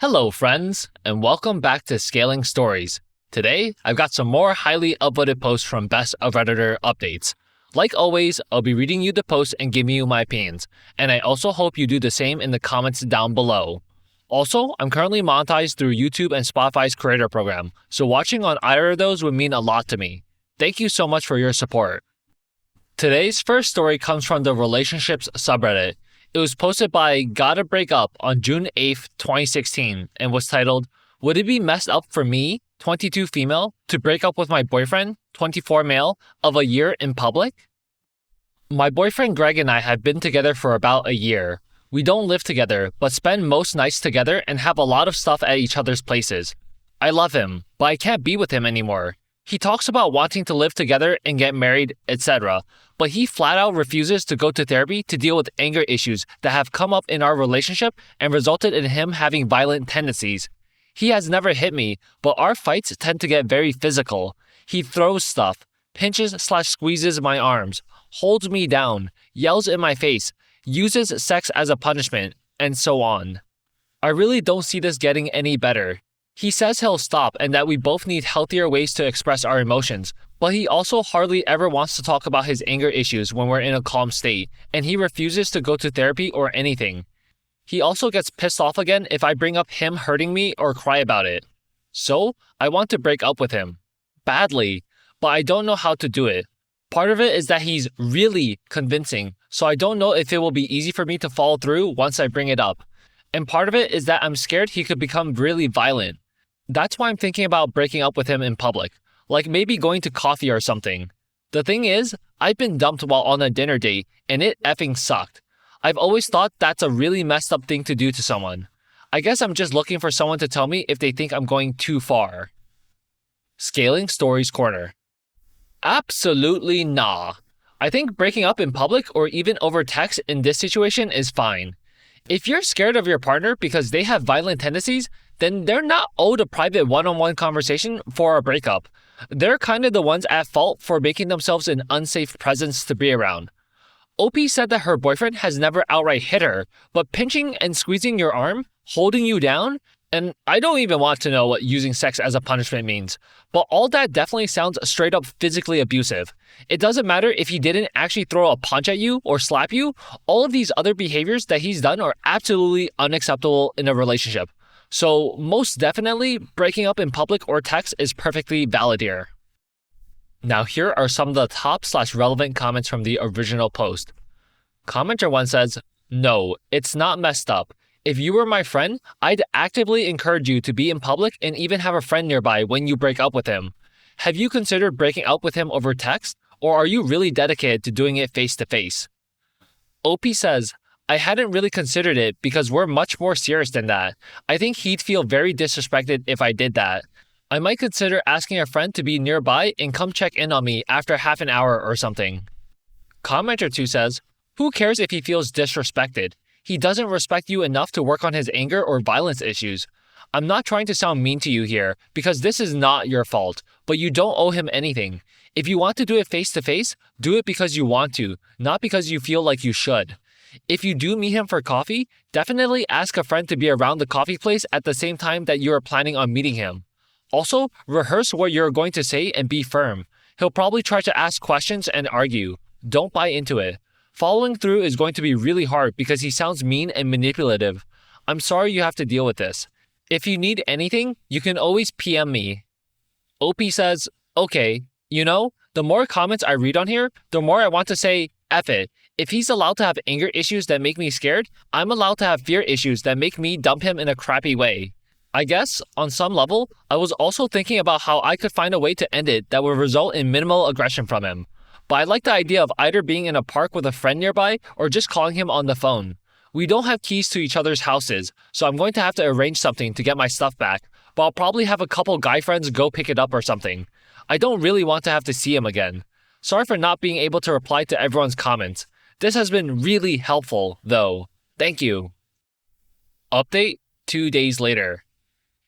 Hello friends, and welcome back to Scaling Stories. Today, I've got some more highly upvoted posts from Best of Redditor updates. Like always, I'll be reading you the posts and giving you my opinions, and I also hope you do the same in the comments down below. Also, I'm currently monetized through YouTube and Spotify's creator program, so watching on either of those would mean a lot to me. Thank you so much for your support. Today's first story comes from the Relationships subreddit. It was posted by gottabreakup on June 8th, 2016, and was titled, "Would it be messed up for me, 22 female, to break up with my boyfriend, 24 male, of a year in public?" My boyfriend Greg and I have been together for about a year. We don't live together, but spend most nights together and have a lot of stuff at each other's places. I love him, but I can't be with him anymore. He talks about wanting to live together and get married, etc., but he flat out refuses to go to therapy to deal with anger issues that have come up in our relationship and resulted in him having violent tendencies. He has never hit me, but our fights tend to get very physical. He throws stuff, pinches/squeezes my arms, holds me down, yells in my face, uses sex as a punishment, and so on. I really don't see this getting any better. He says he'll stop and that we both need healthier ways to express our emotions, but he also hardly ever wants to talk about his anger issues when we're in a calm state, and he refuses to go to therapy or anything. He also gets pissed off again if I bring up him hurting me or cry about it. So, I want to break up with him. Badly, but I don't know how to do it. Part of it is that he's really convincing, so I don't know if it will be easy for me to follow through once I bring it up. And part of it is that I'm scared he could become really violent. That's why I'm thinking about breaking up with him in public, like maybe going to coffee or something. The thing is, I've been dumped while on a dinner date, and it effing sucked. I've always thought that's a really messed up thing to do to someone. I guess I'm just looking for someone to tell me if they think I'm going too far. Scaling Stories Corner. Absolutely nah. I think breaking up in public or even over text in this situation is fine. If you're scared of your partner because they have violent tendencies, then they're not owed a private one-on-one conversation for a breakup. They're kind of the ones at fault for making themselves an unsafe presence to be around. OP said that her boyfriend has never outright hit her, but pinching and squeezing your arm, holding you down, and I don't even want to know what using sex as a punishment means, but all that definitely sounds straight up physically abusive. It doesn't matter if he didn't actually throw a punch at you or slap you, all of these other behaviors that he's done are absolutely unacceptable in a relationship. So most definitely, breaking up in public or text is perfectly valid here. Now here are some of the top/relevant comments from the original post. Commenter 1 says, "No, it's not messed up. If you were my friend, I'd actively encourage you to be in public and even have a friend nearby when you break up with him. Have you considered breaking up with him over text, or are you really dedicated to doing it face to face?" OP says, "I hadn't really considered it because we're much more serious than that. I think he'd feel very disrespected if I did that. I might consider asking a friend to be nearby and come check in on me after half an hour or something." Commenter 2 says, "Who cares if he feels disrespected? He doesn't respect you enough to work on his anger or violence issues. I'm not trying to sound mean to you here because this is not your fault, but you don't owe him anything. If you want to do it face to face, do it because you want to, not because you feel like you should. If you do meet him for coffee, definitely ask a friend to be around the coffee place at the same time that you are planning on meeting him. Also, rehearse what you're going to say and be firm. He'll probably try to ask questions and argue. Don't buy into it. Following through is going to be really hard because he sounds mean and manipulative. I'm sorry you have to deal with this. If you need anything, you can always PM me." OP says, "Okay, the more comments I read on here, the more I want to say, F it. If he's allowed to have anger issues that make me scared, I'm allowed to have fear issues that make me dump him in a crappy way." I guess, on some level, I was also thinking about how I could find a way to end it that would result in minimal aggression from him. But I like the idea of either being in a park with a friend nearby or just calling him on the phone. We don't have keys to each other's houses, so I'm going to have to arrange something to get my stuff back, but I'll probably have a couple guy friends go pick it up or something. I don't really want to have to see him again. Sorry for not being able to reply to everyone's comments. This has been really helpful, though. Thank you. Update 2 days later.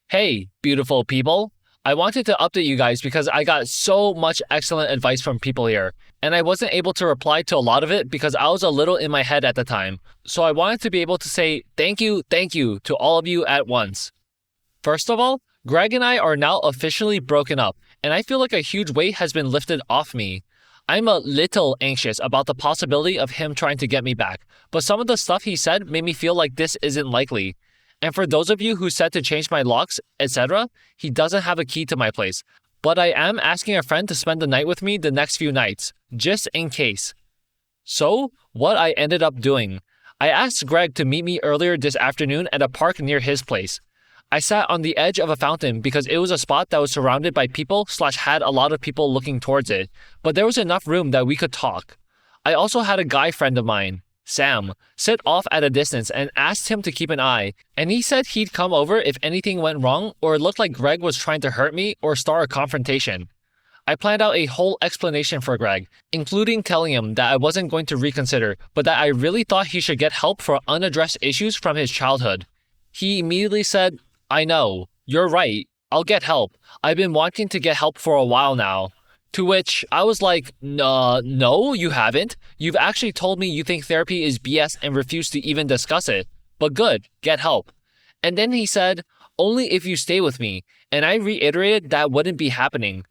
Hey, beautiful people. I wanted to update you guys because I got so much excellent advice from people here, and I wasn't able to reply to a lot of it because I was a little in my head at the time. So I wanted to be able to say thank you to all of you at once. First of all, Greg and I are now officially broken up, and I feel like a huge weight has been lifted off me. I'm a little anxious about the possibility of him trying to get me back, but some of the stuff he said made me feel like this isn't likely. And for those of you who said to change my locks, etc., he doesn't have a key to my place. But I am asking a friend to spend the night with me the next few nights, just in case. So, what I ended up doing. I asked Greg to meet me earlier this afternoon at a park near his place. I sat on the edge of a fountain because it was a spot that was surrounded by people / had a lot of people looking towards it, but there was enough room that we could talk. I also had a guy friend of mine, Sam, sit off at a distance and asked him to keep an eye, and he said he'd come over if anything went wrong or it looked like Greg was trying to hurt me or start a confrontation. I planned out a whole explanation for Greg, including telling him that I wasn't going to reconsider, but that I really thought he should get help for unaddressed issues from his childhood. He immediately said, "I know. You're right. I'll get help. I've been wanting to get help for a while now." To which I was like, no, you haven't. You've actually told me you think therapy is BS and refuse to even discuss it. But good, get help. And then he said, "Only if you stay with me." And I reiterated that wouldn't be happening.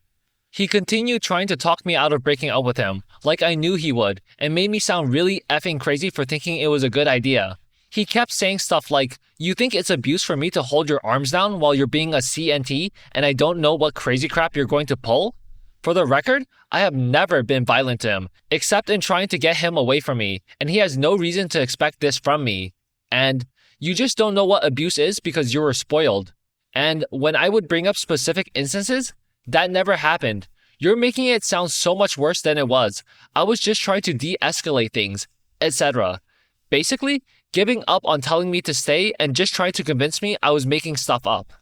He continued trying to talk me out of breaking up with him, like I knew he would, and made me sound really effing crazy for thinking it was a good idea. He kept saying stuff like, "You think it's abuse for me to hold your arms down while you're being a CNT and I don't know what crazy crap you're going to pull?" For the record, I have never been violent to him, except in trying to get him away from me, and he has no reason to expect this from me. And you just don't know what abuse is because you were spoiled. And when I would bring up specific instances, that never happened. You're making it sound so much worse than it was. I was just trying to de-escalate things, etc. Basically, giving up on telling me to stay and just trying to convince me I was making stuff up.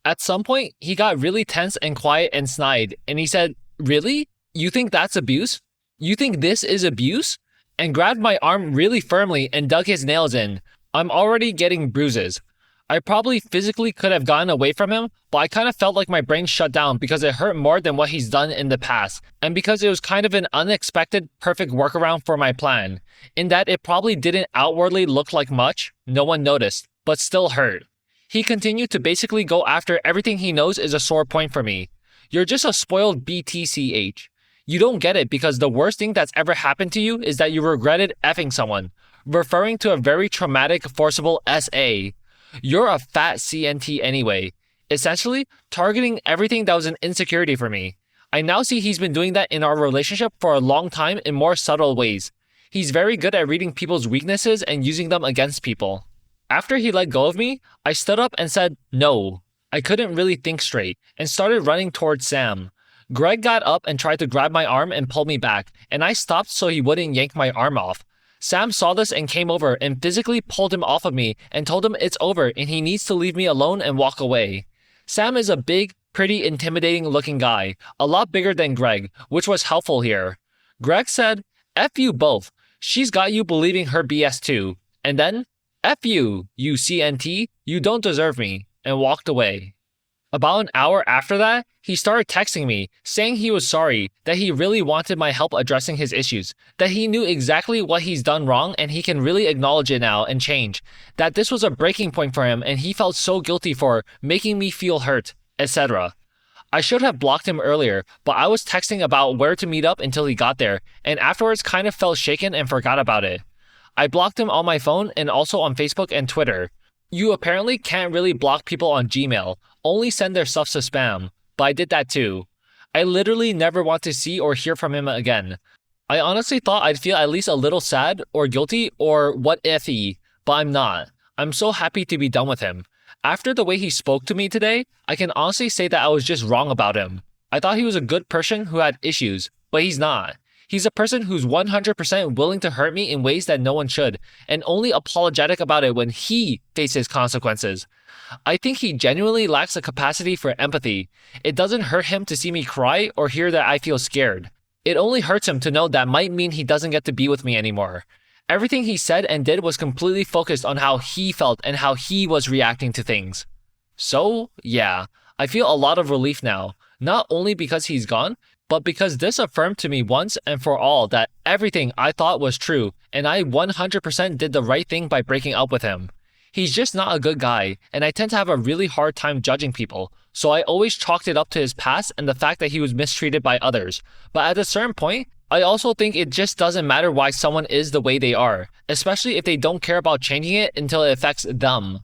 At some point, he got really tense and quiet and snide, and he said, "Really? You think that's abuse? You think this is abuse?" And grabbed my arm really firmly and dug his nails in. I'm already getting bruises. I probably physically could have gotten away from him, but I kind of felt like my brain shut down because it hurt more than what he's done in the past, and because it was kind of an unexpected, perfect workaround for my plan, in that it probably didn't outwardly look like much, no one noticed, but still hurt. He continued to basically go after everything he knows is a sore point for me. "You're just a spoiled BTCH. You don't get it because the worst thing that's ever happened to you is that you regretted effing someone," referring to a very traumatic, forcible SA. "You're a fat CNT anyway," essentially targeting everything that was an insecurity for me. I now see he's been doing that in our relationship for a long time in more subtle ways. He's very good at reading people's weaknesses and using them against people. After he let go of me, I stood up and said no. I couldn't really think straight and started running towards Sam. Greg got up and tried to grab my arm and pull me back, and I stopped so he wouldn't yank my arm off. Sam saw this and came over and physically pulled him off of me and told him it's over and he needs to leave me alone and walk away. Sam is a big, pretty intimidating looking guy, a lot bigger than Greg, which was helpful here. Greg said, "F you both. She's got you believing her BS too." And then, "F you, you CNT, you don't deserve me," and walked away. About an hour after that, he started texting me, saying he was sorry, that he really wanted my help addressing his issues, that he knew exactly what he's done wrong and he can really acknowledge it now and change, that this was a breaking point for him and he felt so guilty for making me feel hurt, etc. I should have blocked him earlier, but I was texting about where to meet up until he got there, and afterwards kind of felt shaken and forgot about it. I blocked him on my phone and also on Facebook and Twitter. You apparently can't really block people on Gmail, only send their stuff to spam, but I did that too. I literally never want to see or hear from him again. I honestly thought I'd feel at least a little sad or guilty or what if-y, but I'm not. I'm so happy to be done with him. After the way he spoke to me today, I can honestly say that I was just wrong about him. I thought he was a good person who had issues, but he's not. He's a person who's 100% willing to hurt me in ways that no one should, and only apologetic about it when he faces consequences. I think he genuinely lacks the capacity for empathy. It doesn't hurt him to see me cry or hear that I feel scared. It only hurts him to know that might mean he doesn't get to be with me anymore. Everything he said and did was completely focused on how he felt and how he was reacting to things. So, yeah, I feel a lot of relief now, not only because he's gone, but because this affirmed to me once and for all that everything I thought was true, and I 100% did the right thing by breaking up with him. He's just not a good guy, and I tend to have a really hard time judging people, so I always chalked it up to his past and the fact that he was mistreated by others. But at a certain point, I also think it just doesn't matter why someone is the way they are, especially if they don't care about changing it until it affects them.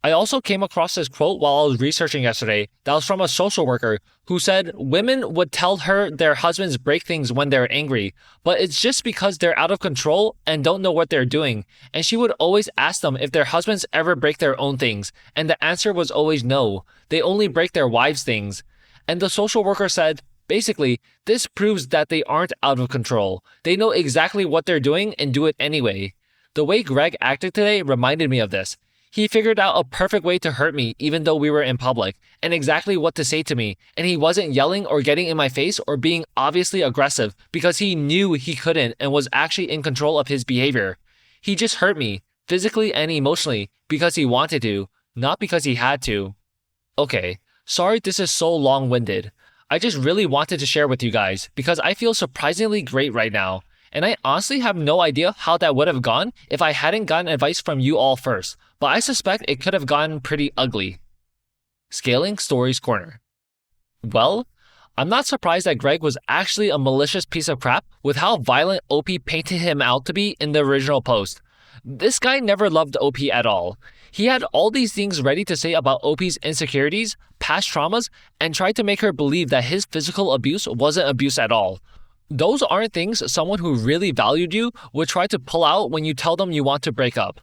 I also came across this quote while I was researching yesterday that was from a social worker who said women would tell her their husbands break things when they're angry, but it's just because they're out of control and don't know what they're doing. And she would always ask them if their husbands ever break their own things, and the answer was always no. They only break their wives' things. And the social worker said, basically, this proves that they aren't out of control. They know exactly what they're doing and do it anyway. The way Greg acted today reminded me of this. He figured out a perfect way to hurt me even though we were in public, and exactly what to say to me, and he wasn't yelling or getting in my face or being obviously aggressive because he knew he couldn't and was actually in control of his behavior. He just hurt me, physically and emotionally, because he wanted to, not because he had to. Okay, sorry this is so long-winded. I just really wanted to share with you guys because I feel surprisingly great right now. And I honestly have no idea how that would have gone if I hadn't gotten advice from you all first, but I suspect it could have gotten pretty ugly. Scaling Stories Corner. Well, I'm not surprised that Greg was actually a malicious piece of crap with how violent OP painted him out to be in the original post. This guy never loved OP at all. He had all these things ready to say about OP's insecurities, past traumas, and tried to make her believe that his physical abuse wasn't abuse at all. Those aren't things someone who really valued you would try to pull out when you tell them you want to break up.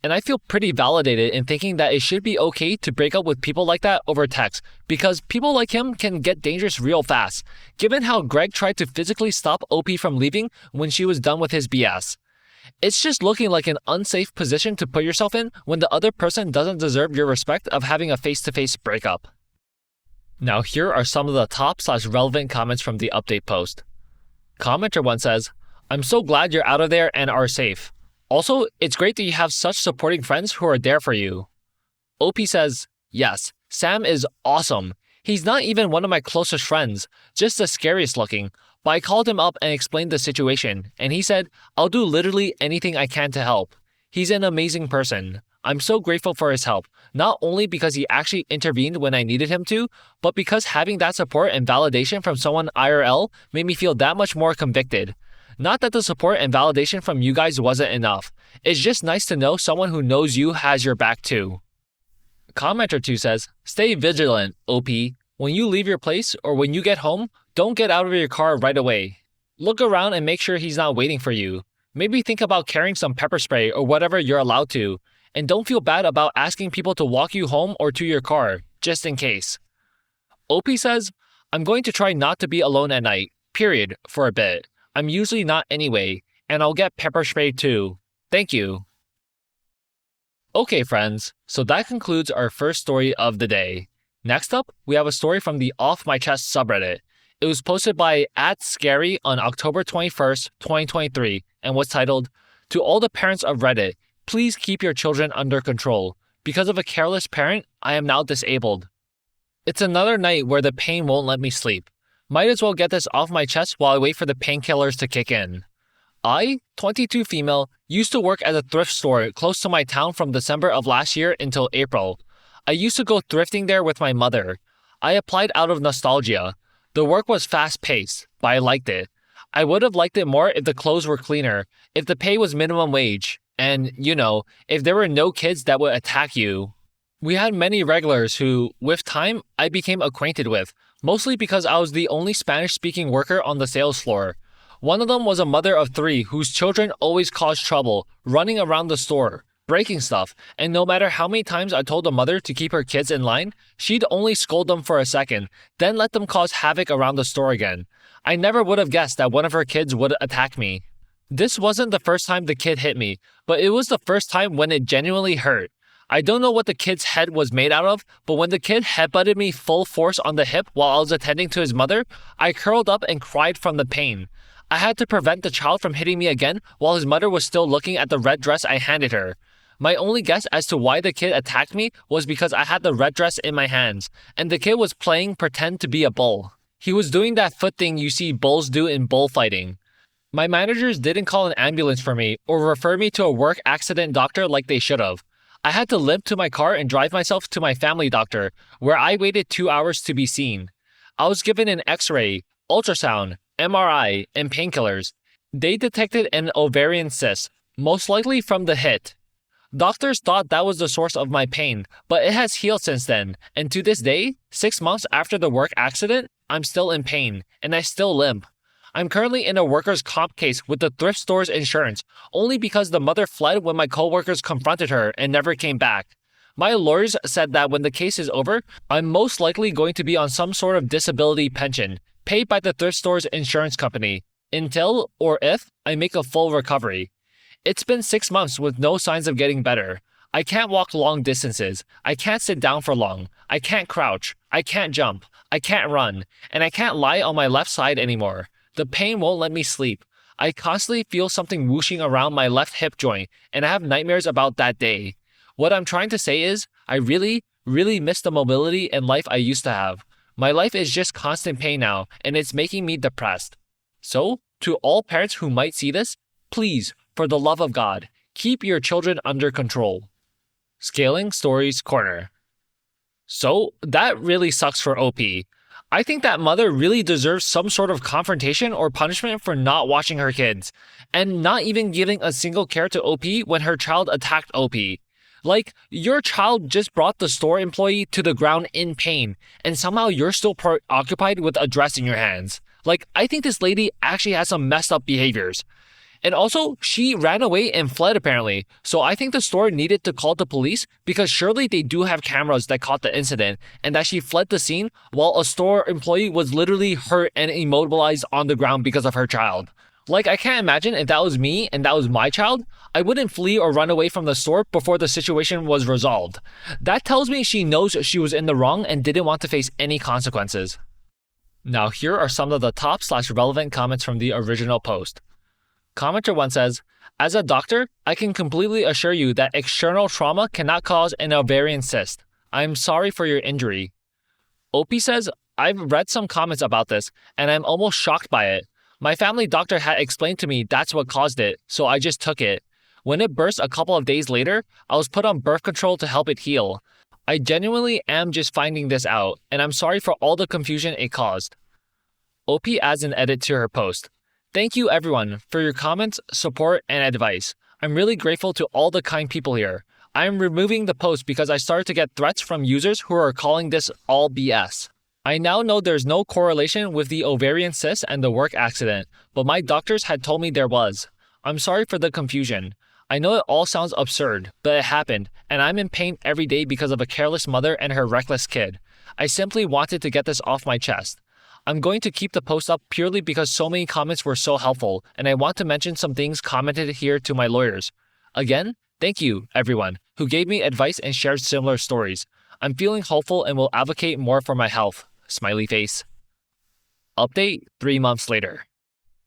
And I feel pretty validated in thinking that it should be okay to break up with people like that over text, because people like him can get dangerous real fast, given how Greg tried to physically stop OP from leaving when she was done with his BS. It's just looking like an unsafe position to put yourself in when the other person doesn't deserve your respect of having a face-to-face breakup. Now here are some of the top/relevant comments from the update post. Commenter 1 says, I'm so glad you're out of there and are safe. Also, it's great that you have such supporting friends who are there for you. OP says, yes, Sam is awesome. He's not even one of my closest friends, just the scariest looking, but I called him up and explained the situation, and he said, I'll do literally anything I can to help. He's an amazing person. I'm so grateful for his help, not only because he actually intervened when I needed him to, but because having that support and validation from someone IRL made me feel that much more convicted. Not that the support and validation from you guys wasn't enough. It's just nice to know someone who knows you has your back too. Commenter 2 says, stay vigilant, OP. When you leave your place or when you get home, don't get out of your car right away. Look around and make sure he's not waiting for you. Maybe think about carrying some pepper spray or whatever you're allowed to. And don't feel bad about asking people to walk you home or to your car, just in case. OP says, I'm going to try not to be alone at night, period, for a bit. I'm usually not anyway, and I'll get pepper spray too. Thank you. Okay, friends, so that concludes our first story of the day. Next up, we have a story from the Off My Chest subreddit. It was posted by @Scary on October 21st, 2023, and was titled, To all the parents of Reddit, please keep your children under control. Because of a careless parent, I am now disabled. It's another night where the pain won't let me sleep. Might as well get this off my chest while I wait for the painkillers to kick in. I, 22 female, used to work at a thrift store close to my town from December of last year until April. I used to go thrifting there with my mother. I applied out of nostalgia. The work was fast-paced, but I liked it. I would have liked it more if the clothes were cleaner, if the pay was minimum wage, and, if there were no kids that would attack you. We had many regulars who, with time, I became acquainted with, mostly because I was the only Spanish-speaking worker on the sales floor. One of them was a mother of 3 whose children always caused trouble, running around the store, breaking stuff, and no matter how many times I told the mother to keep her kids in line, she'd only scold them for a second, then let them cause havoc around the store again. I never would have guessed that one of her kids would attack me. This wasn't the first time the kid hit me, but it was the first time when it genuinely hurt. I don't know what the kid's head was made out of, but when the kid headbutted me full force on the hip while I was attending to his mother, I curled up and cried from the pain. I had to prevent the child from hitting me again while his mother was still looking at the red dress I handed her. My only guess as to why the kid attacked me was because I had the red dress in my hands, and the kid was playing pretend to be a bull. He was doing that foot thing you see bulls do in bullfighting. My managers didn't call an ambulance for me or refer me to a work accident doctor like they should have. I had to limp to my car and drive myself to my family doctor, where I waited 2 hours to be seen. I was given an x-ray, ultrasound, MRI, and painkillers. They detected an ovarian cyst, most likely from the hit. Doctors thought that was the source of my pain, but it has healed since then, and to this day, 6 months after the work accident, I'm still in pain, and I still limp. I'm currently in a workers' comp case with the thrift store's insurance, only because the mother fled when my coworkers confronted her and never came back. My lawyers said that when the case is over, I'm most likely going to be on some sort of disability pension, paid by the thrift store's insurance company, until or if I make a full recovery. It's been 6 months with no signs of getting better. I can't walk long distances. I can't sit down for long. I can't crouch. I can't jump. I can't run. And I can't lie on my left side anymore. The pain won't let me sleep. I constantly feel something whooshing around my left hip joint, and I have nightmares about that day. What I'm trying to say is, I really miss the mobility and life I used to have. My life is just constant pain now, and it's making me depressed. So, to all parents who might see this, please, for the love of God, keep your children under control. Scaling Stories Corner. So, that really sucks for OP. I think that mother really deserves some sort of confrontation or punishment for not watching her kids, and not even giving a single care to OP when her child attacked OP. Like, your child just brought the store employee to the ground in pain, and somehow you're still preoccupied with a dress in your hands. Like, I think this lady actually has some messed up behaviors. And also, she ran away and fled apparently, so I think the store needed to call the police because surely they do have cameras that caught the incident, and that she fled the scene while a store employee was literally hurt and immobilized on the ground because of her child. Like, I can't imagine if that was me and that was my child, I wouldn't flee or run away from the store before the situation was resolved. That tells me she knows she was in the wrong and didn't want to face any consequences. Now here are some of the top/relevant comments from the original post. Commenter 1 says, as a doctor, I can completely assure you that external trauma cannot cause an ovarian cyst. I'm sorry for your injury. OP says, I've read some comments about this, and I'm almost shocked by it. My family doctor had explained to me that's what caused it, so I just took it. When it burst a couple of days later, I was put on birth control to help it heal. I genuinely am just finding this out, and I'm sorry for all the confusion it caused. OP adds an edit to her post. Thank you everyone for your comments, support, and advice. I'm really grateful to all the kind people here. I am removing the post because I started to get threats from users who are calling this all BS. I now know there's no correlation with the ovarian cyst and the work accident, but my doctors had told me there was. I'm sorry for the confusion. I know it all sounds absurd, but it happened, and I'm in pain every day because of a careless mother and her reckless kid. I simply wanted to get this off my chest. I'm going to keep the post up purely because so many comments were so helpful, and I want to mention some things commented here to my lawyers. Again, thank you, everyone, who gave me advice and shared similar stories. I'm feeling hopeful and will advocate more for my health. Smiley face. Update 3 months later.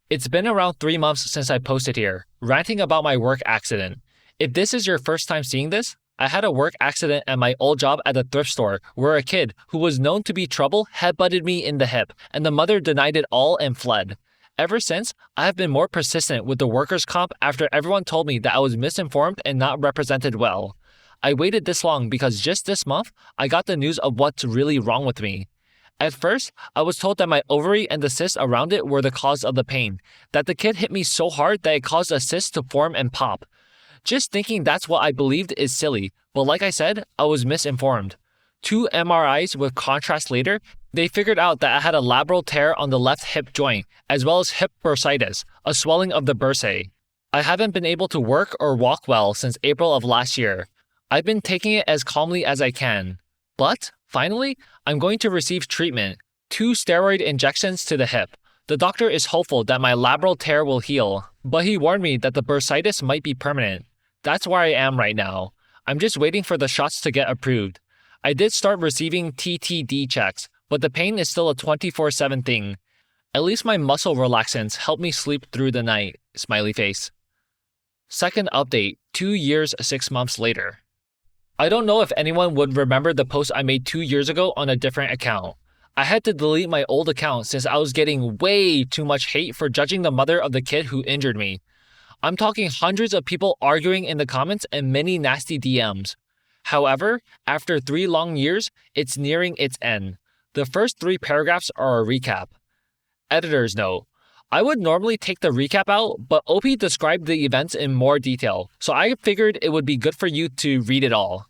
It's been around 3 months since I posted here, ranting about my work accident. If this is your first time seeing this, I had a work accident at my old job at a thrift store where a kid who was known to be trouble headbutted me in the hip, and the mother denied it all and fled. Ever since, I have been more persistent with the workers' comp after everyone told me that I was misinformed and not represented well. I waited this long because just this month, I got the news of what's really wrong with me. At first, I was told that my ovary and the cyst around it were the cause of the pain, that the kid hit me so hard that it caused a cyst to form and pop. Just thinking that's what I believed is silly, but like I said, I was misinformed. 2 MRIs with contrast later, they figured out that I had a labral tear on the left hip joint, as well as hip bursitis, a swelling of the bursae. I haven't been able to work or walk well since April of last year. I've been taking it as calmly as I can. But, finally, I'm going to receive treatment, 2 steroid injections to the hip. The doctor is hopeful that my labral tear will heal, but he warned me that the bursitis might be permanent. That's where I am right now. I'm just waiting for the shots to get approved. I did start receiving TTD checks, but the pain is still a 24/7 thing. At least my muscle relaxants help me sleep through the night. Smiley face. Second update, 2 years, 6 months later. I don't know if anyone would remember the post I made 2 years ago on a different account. I had to delete my old account since I was getting way too much hate for judging the mother of the kid who injured me. I'm talking hundreds of people arguing in the comments and many nasty DMs. However, after 3 long years, it's nearing its end. The first 3 paragraphs are a recap. Editor's note: I would normally take the recap out, but OP described the events in more detail, so I figured it would be good for you to read it all.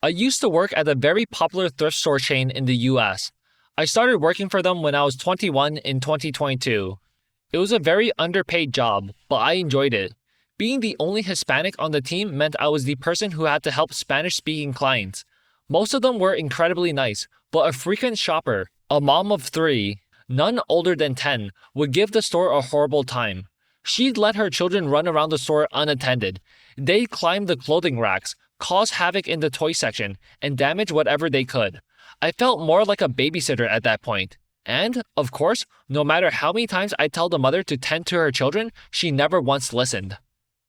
I used to work at a very popular thrift store chain in the US. I started working for them when I was 21 in 2022. It was a very underpaid job, but I enjoyed it. Being the only Hispanic on the team meant I was the person who had to help Spanish-speaking clients. Most of them were incredibly nice, but a frequent shopper, a mom of 3, none older than 10, would give the store a horrible time. She'd let her children run around the store unattended. They'd climb the clothing racks, cause havoc in the toy section, and damage whatever they could. I felt more like a babysitter at that point. And, of course, no matter how many times I tell the mother to tend to her children, she never once listened.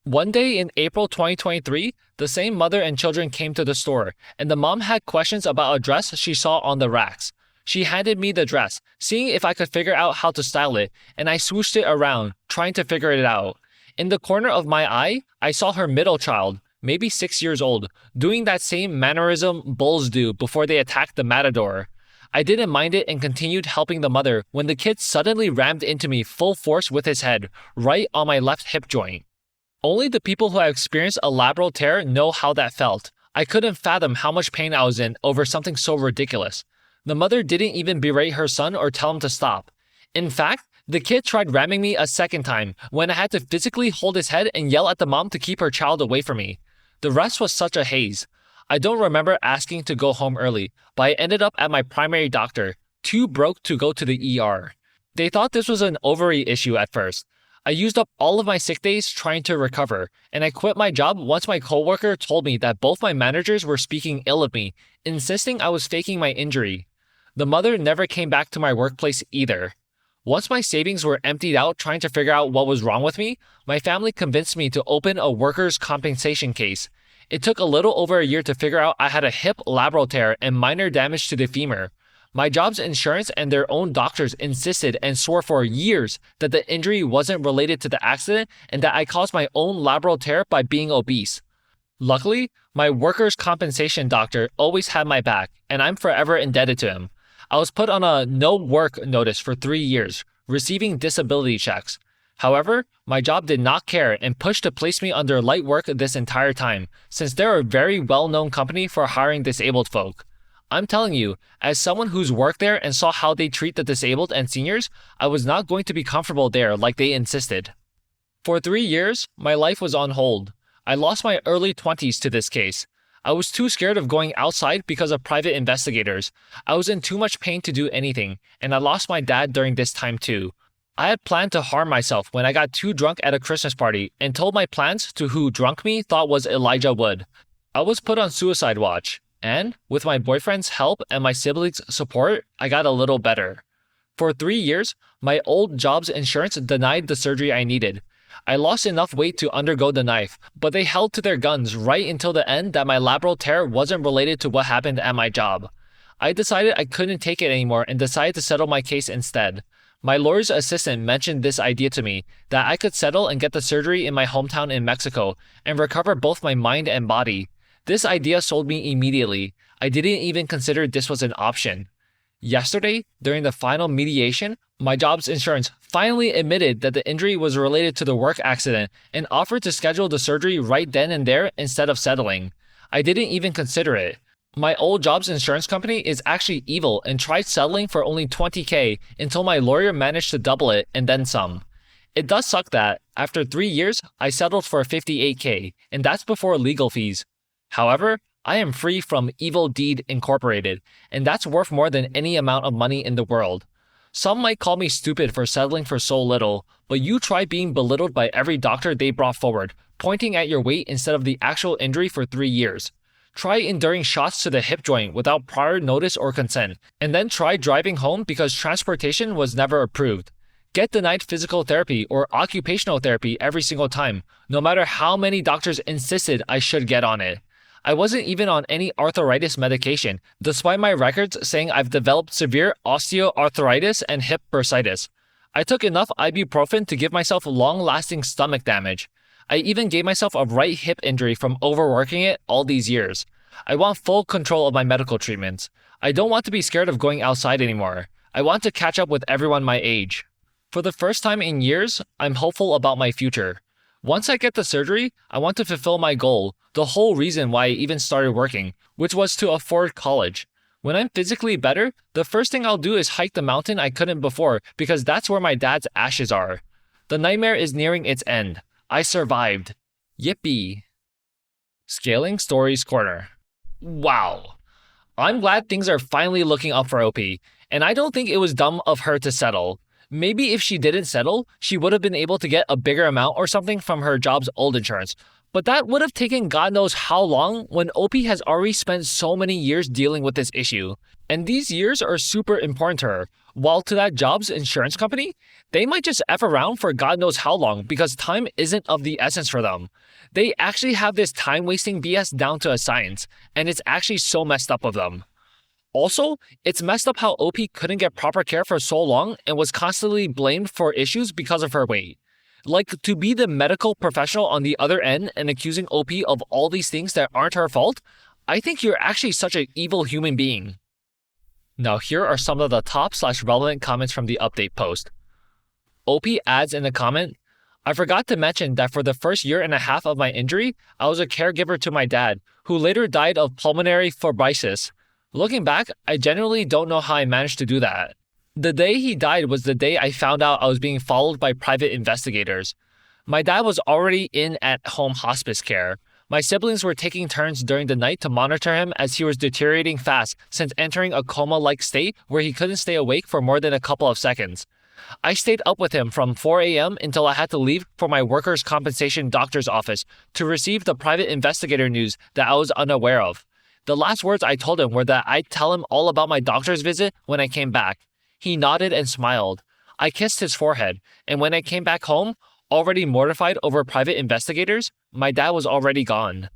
One day in April 2023, the same mother and children came to the store, and the mom had questions about a dress she saw on the racks. She handed me the dress, seeing if I could figure out how to style it, and I swooshed it around, trying to figure it out. In the corner of my eye, I saw her middle child, maybe 6 years old, doing that same mannerism bulls do before they attack the matador. I didn't mind it and continued helping the mother when the kid suddenly rammed into me full force with his head, right on my left hip joint. Only the people who have experienced a labral tear know how that felt. I couldn't fathom how much pain I was in over something so ridiculous. The mother didn't even berate her son or tell him to stop. In fact, the kid tried ramming me a second time when I had to physically hold his head and yell at the mom to keep her child away from me. The rest was such a haze. I don't remember asking to go home early, but I ended up at my primary doctor, too broke to go to the ER. They thought this was an ovary issue at first. I used up all of my sick days trying to recover, and I quit my job once my coworker told me that both my managers were speaking ill of me, insisting I was faking my injury. The mother never came back to my workplace either. Once my savings were emptied out trying to figure out what was wrong with me, my family convinced me to open a workers' compensation case. It took a little over a year to figure out I had a hip labral tear and minor damage to the femur. My job's insurance and their own doctors insisted and swore for years that the injury wasn't related to the accident and that I caused my own labral tear by being obese. Luckily, my workers' compensation doctor always had my back, and I'm forever indebted to him. I was put on a no-work notice for 3 years, receiving disability checks. However, my job did not care and pushed to place me under light work this entire time, since they're a very well-known company for hiring disabled folk. I'm telling you, as someone who's worked there and saw how they treat the disabled and seniors, I was not going to be comfortable there like they insisted. For 3 years, my life was on hold. I lost my early 20s to this case. I was too scared of going outside because of private investigators. I was in too much pain to do anything, and I lost my dad during this time too. I had planned to harm myself when I got too drunk at a Christmas party and told my plans to who drunk me thought was Elijah Wood. I was put on suicide watch, and with my boyfriend's help and my siblings' support, I got a little better. For 3 years, my old job's insurance denied the surgery I needed. I lost enough weight to undergo the knife, but they held to their guns right until the end that my labral tear wasn't related to what happened at my job. I decided I couldn't take it anymore and decided to settle my case instead. My lawyer's assistant mentioned this idea to me, that I could settle and get the surgery in my hometown in Mexico and recover both my mind and body. This idea sold me immediately. I didn't even consider this was an option. Yesterday, during the final mediation, my job's insurance finally admitted that the injury was related to the work accident and offered to schedule the surgery right then and there instead of settling. I didn't even consider it. My old job's insurance company is actually evil and tried settling for only $20,000 until my lawyer managed to double it and then some. It does suck that, after 3 years, I settled for $58,000, and that's before legal fees. However, I am free from Evil Deed Incorporated, and that's worth more than any amount of money in the world. Some might call me stupid for settling for so little, but you try being belittled by every doctor they brought forward, pointing at your weight instead of the actual injury for 3 years. Try enduring shots to the hip joint without prior notice or consent, and then try driving home because transportation was never approved. Get denied physical therapy or occupational therapy every single time, no matter how many doctors insisted I should get on it. I wasn't even on any arthritis medication, despite my records saying I've developed severe osteoarthritis and hip bursitis. I took enough ibuprofen to give myself long-lasting stomach damage. I even gave myself a right hip injury from overworking it all these years. I want full control of my medical treatments. I don't want to be scared of going outside anymore. I want to catch up with everyone my age. For the first time in years, I'm hopeful about my future. Once I get the surgery, I want to fulfill my goal, the whole reason why I even started working, which was to afford college. When I'm physically better, the first thing I'll do is hike the mountain I couldn't before because that's where my dad's ashes are. The nightmare is nearing its end. I survived. Yippee. Scaling Stories Corner. Wow. I'm glad things are finally looking up for OP, and I don't think it was dumb of her to settle. Maybe if she didn't settle, she would have been able to get a bigger amount or something from her job's old insurance. But that would have taken God knows how long when OP has already spent so many years dealing with this issue. And these years are super important to her. While to that job's insurance company, they might just F around for God knows how long because time isn't of the essence for them. They actually have this time-wasting BS down to a science, and it's actually so messed up of them. Also, it's messed up how OP couldn't get proper care for so long and was constantly blamed for issues because of her weight. Like, to be the medical professional on the other end and accusing OP of all these things that aren't her fault, I think you're actually such an evil human being. Now here are some of the top/relevant comments from the update post. OP adds in a comment, I forgot to mention that for the first year and a half of my injury, I was a caregiver to my dad, who later died of pulmonary fibrosis. Looking back, I genuinely don't know how I managed to do that. The day he died was the day I found out I was being followed by private investigators. My dad was already in at-home hospice care. My siblings were taking turns during the night to monitor him as he was deteriorating fast since entering a coma-like state where he couldn't stay awake for more than a couple of seconds. I stayed up with him from 4 a.m. until I had to leave for my workers' compensation doctor's office to receive the private investigator news that I was unaware of. The last words I told him were that I'd tell him all about my doctor's visit when I came back. He nodded and smiled. I kissed his forehead, and when I came back home, already mortified over private investigators, my dad was already gone.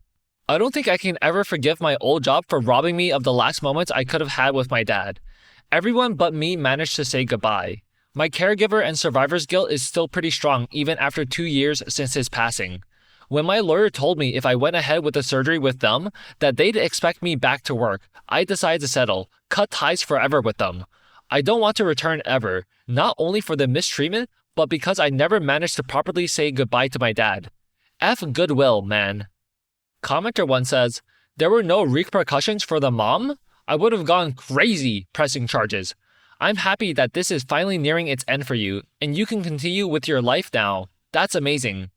I don't think I can ever forgive my old job for robbing me of the last moments I could have had with my dad. Everyone but me managed to say goodbye. My caregiver and survivor's guilt is still pretty strong even after 2 years since his passing. When my lawyer told me if I went ahead with the surgery with them, that they'd expect me back to work, I decided to settle, cut ties forever with them. I don't want to return ever, not only for the mistreatment, but because I never managed to properly say goodbye to my dad. F goodwill, man. Commenter 1 says, there were no repercussions for the mom? I would have gone crazy pressing charges. I'm happy that this is finally nearing its end for you, and you can continue with your life now. That's amazing.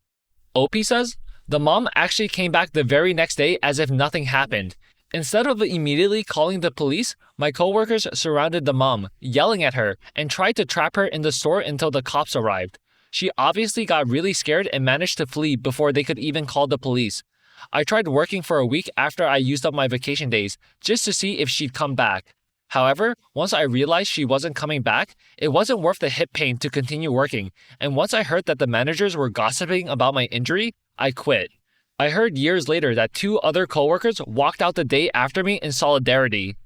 OP says, the mom actually came back the very next day as if nothing happened. Instead of immediately calling the police, my coworkers surrounded the mom, yelling at her, and tried to trap her in the store until the cops arrived. She obviously got really scared and managed to flee before they could even call the police. I tried working for a week after I used up my vacation days, just to see if she'd come back. However, once I realized she wasn't coming back, it wasn't worth the hip pain to continue working, and once I heard that the managers were gossiping about my injury, I quit. I heard years later that 2 other coworkers walked out the day after me in solidarity.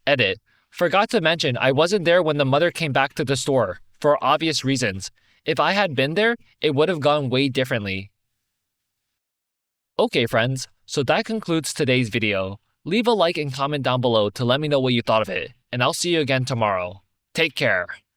Edit. Forgot to mention I wasn't there when the mother came back to the store, for obvious reasons. If I had been there, it would have gone way differently. Okay friends, so that concludes today's video. Leave a like and comment down below to let me know what you thought of it, and I'll see you again tomorrow. Take care.